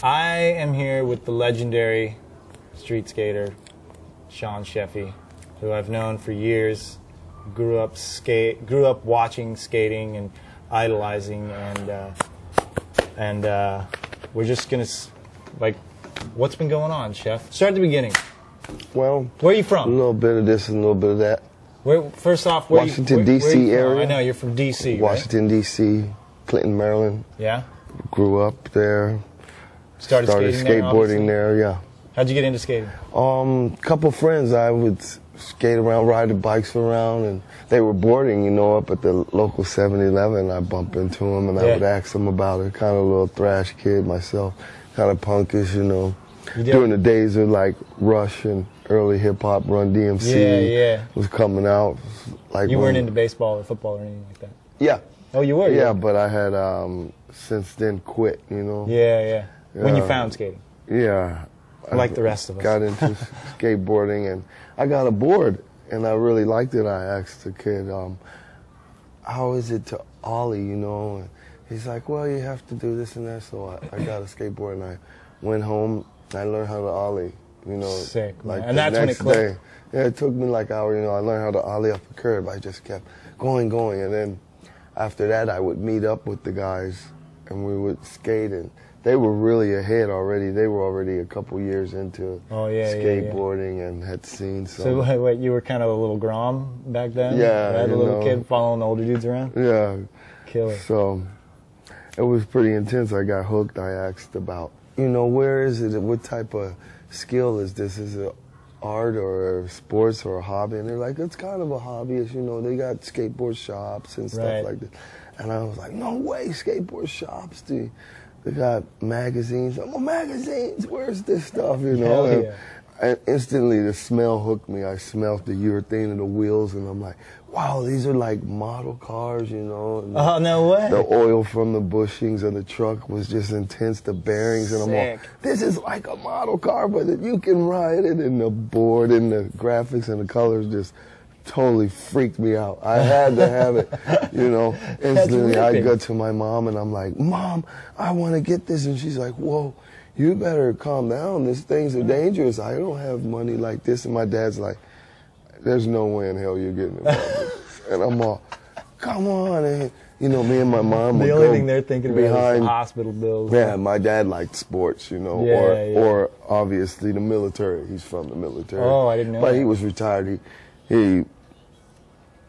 I am here with the legendary street skater, Sheffey, who I've known for years. Grew up watching skating and idolizing, and we're just gonna what's been going on, Chef? Start at the beginning. Well, where are you from? A little bit of this and a little bit of that. First off, where Washington, D.C. area. I know you're from D.C. Washington, right? D.C., Clinton, Maryland. Yeah. Grew up there. Started skateboarding there. Yeah. How'd you get into skating? Couple friends. I would skate around, ride the bikes around, and they were boarding, you know, up at the local 7-Eleven. I bump into them, and I would ask them about it. Kind of a little thrash kid myself, kind of punkish, you know. During the days of like Rush and early hip hop, Run DMC was coming out. Like you weren't into baseball or football or anything like that? Yeah. Oh, you were? Yeah, but I had since then quit, you know. Yeah. When you found skating? Yeah. Like the rest of us. Got into skateboarding, and I got a board, and I really liked it. I asked the kid, how is it to ollie, you know? And he's like, well, you have to do this and that. So I got a skateboard, and I went home, and I learned how to ollie, you know. Sick, like and that's when it clicked. Yeah, it took me like an hour, you know. I learned how to ollie up a curb. I just kept going, and then after that, I would meet up with the guys, and we would skate, and they were really ahead already. They were already a couple years into skateboarding and had seen some. So wait, you were kind of a little Grom back then? Yeah. Right? A little kid following the older dudes around? Yeah. Killer. So it was pretty intense. I got hooked. I asked about, you know, where is it? What type of skill is this? Is it art or sports or a hobby? And they're like, it's kind of a hobbyist, you know. They got skateboard shops and stuff like that. And I was like, no way, skateboard shops, dude. They got magazines. Oh, magazines, where's this stuff, you know? And instantly the smell hooked me. I smelled the urethane and the wheels, and I'm like, wow, these are like model cars, you know? Oh, no way. The oil from the bushings of the truck was just intense, the bearings, and I'm like, this is like a model car, but you can ride it, and the board and the graphics and the colors just totally freaked me out. I had to have it, you know. Instantly, I go to my mom, and I'm like, Mom, I want to get this. And she's like, whoa, you better calm down. These things are dangerous. I don't have money like this. And my dad's like, there's no way in hell you're getting involved with this. And I'm all, come on. And, you know, me and my mom would the only thing they're thinking about is the hospital bills. Yeah, my dad liked sports, you know, or obviously the military. He's from the military. Oh, I didn't know But that. he was retired. He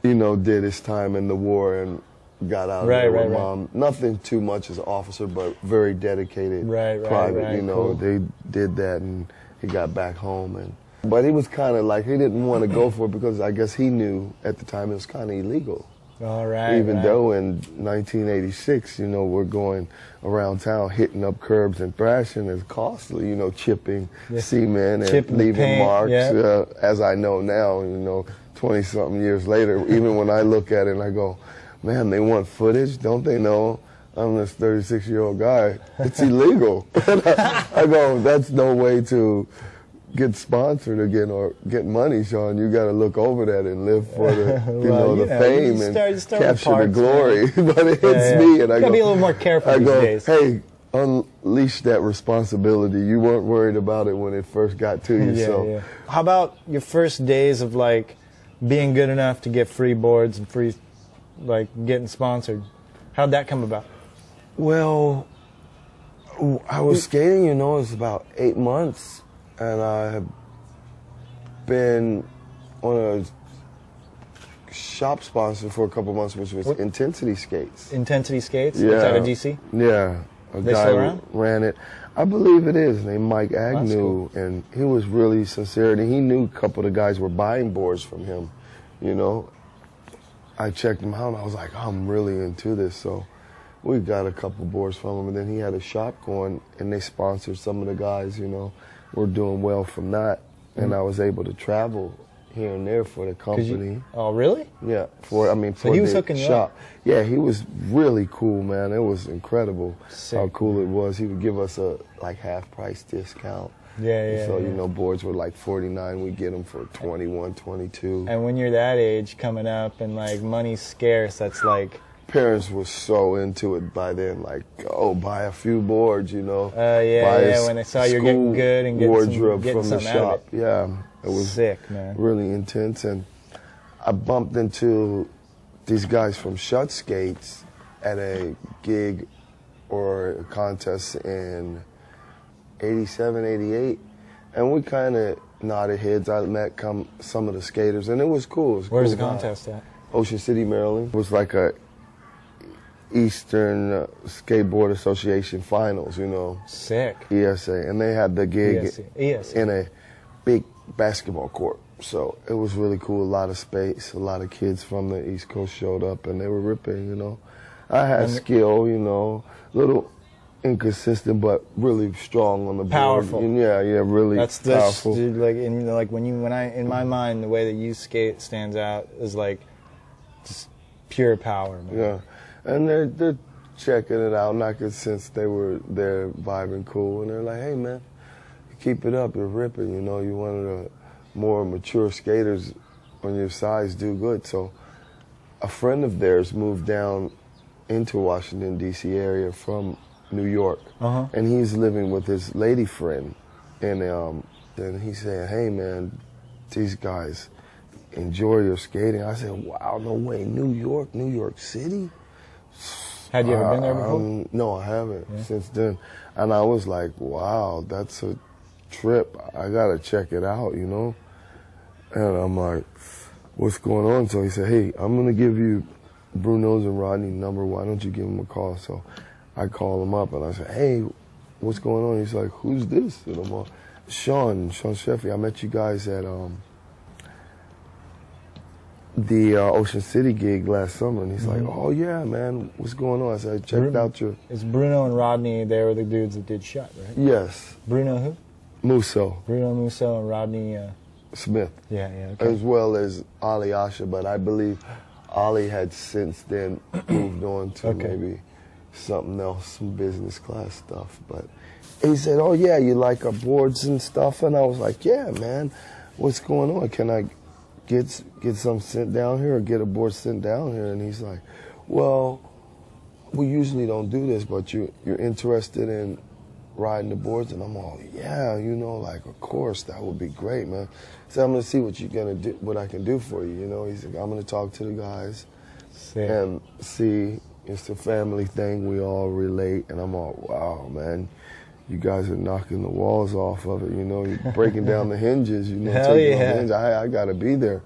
you know, did his time in the war and got out of there with Mom. Nothing too much as an officer, but very dedicated private. You know, they did that, and he got back home. But he was kind of like, he didn't want to go for it because I guess he knew at the time it was kind of illegal. Even though in 1986, you know, we're going around town hitting up curbs and thrashing is costly, you know, chipping cement and leaving marks, as I know now, you know, 20-something years later, even when I look at it and I go, man, they want footage, don't they know I'm this 36-year-old guy? It's illegal. I go, that's no way to get sponsored again or get money, Sean. You got to look over that and live for the, you know, the fame and capture the glory. But it hits me, and I go, be a little more careful these days. Hey, unleash that responsibility. You weren't worried about it when it first got to you. How about your first days of like being good enough to get free boards and free, like getting sponsored? How'd that come about? Well, I was skating, you know, it was about 8 months. And I have been on a shop sponsor for a couple months, which was Intensity Skates. Intensity Skates? Yeah. It's out of DC? Yeah. A guy ran it. I believe it is, named Mike Agnew. Cool. And he was really sincere. And he knew a couple of the guys were buying boards from him, you know. I checked him out, and I was like, I'm really into this. So we got a couple boards from him. And then he had a shop going, and they sponsored some of the guys, you know. We're doing well from that, and I was able to travel here and there for the company. Oh, really? Yeah, for he was hooking you shop. Up. Yeah, he was really cool, man. It was incredible how cool it was. He would give us a like half price discount. So you know, boards were like $49. We get them for $21, $22. And when you're that age, coming up, and like money's scarce, that's like parents were so into it by then, like, oh, buy a few boards, you know. Yeah, when they saw you're getting good and getting wardrobe getting from the shop. Yeah, it was sick, man. Really intense. And I bumped into these guys from Shut Skates at a gig or a contest in 87, 88, and we kind of nodded heads. I met some of the skaters, and it was cool. Where's the contest at? Ocean City, Maryland. It was like a Eastern Skateboard Association finals, you know. Sick. ESA, and they had the gig ESA. in a big basketball court. So it was really cool, a lot of space, a lot of kids from the East Coast showed up, and they were ripping, you know. I had skill, you know, little inconsistent, but really strong on the board. Powerful. And yeah, really powerful. Dude, like in my mind, the way that you skate stands out is like just pure power, man. Yeah, and they're checking it out, not just since they were there vibing cool, and they're like, hey man, keep it up, you're ripping, you know, you're one of the more mature skaters on your size, do good. So a friend of theirs moved down into Washington, D.C. area from New York, and he's living with his lady friend, and then he's saying, hey man, these guys enjoy your skating. I said, wow, no way, New York City? Had you ever been there before? No, I haven't since then. And I was like, wow, that's a trip. I gotta check it out, you know? And I'm like, what's going on? So he said, hey, I'm gonna give you Bruno's and Rodney's number. Why don't you give them a call? So I call him up and I said, hey, what's going on? He's like, who's this? And I'm like, Sean Sheffey. I met you guys at the Ocean City gig last summer. And he's like, oh yeah, man, what's going on? I said, I checked out your... It's Bruno and Rodney, they were the dudes that did Shut, right? Yes. Bruno who? Musso. Bruno Musso and Rodney... Smith. Yeah, okay. As well as Ali Asha, but I believe Ali had since then moved on to maybe something else, some business class stuff. But he said, oh yeah, you like our boards and stuff? And I was like, yeah, man, what's going on? Can I get some sent down here or get a board sent down here? And he's like, well, we usually don't do this, but you're interested in riding the boards? And I'm all, yeah, you know, like, of course, that would be great, man. So I'm gonna see what you're gonna do, what I can do for you, you know. He's like, I'm gonna talk to the guys and see. It's a family thing, we all relate. And I'm all, wow, man, you guys are knocking the walls off of it, you know. You're breaking down the hinges, you know. Hell yeah. I gotta be there.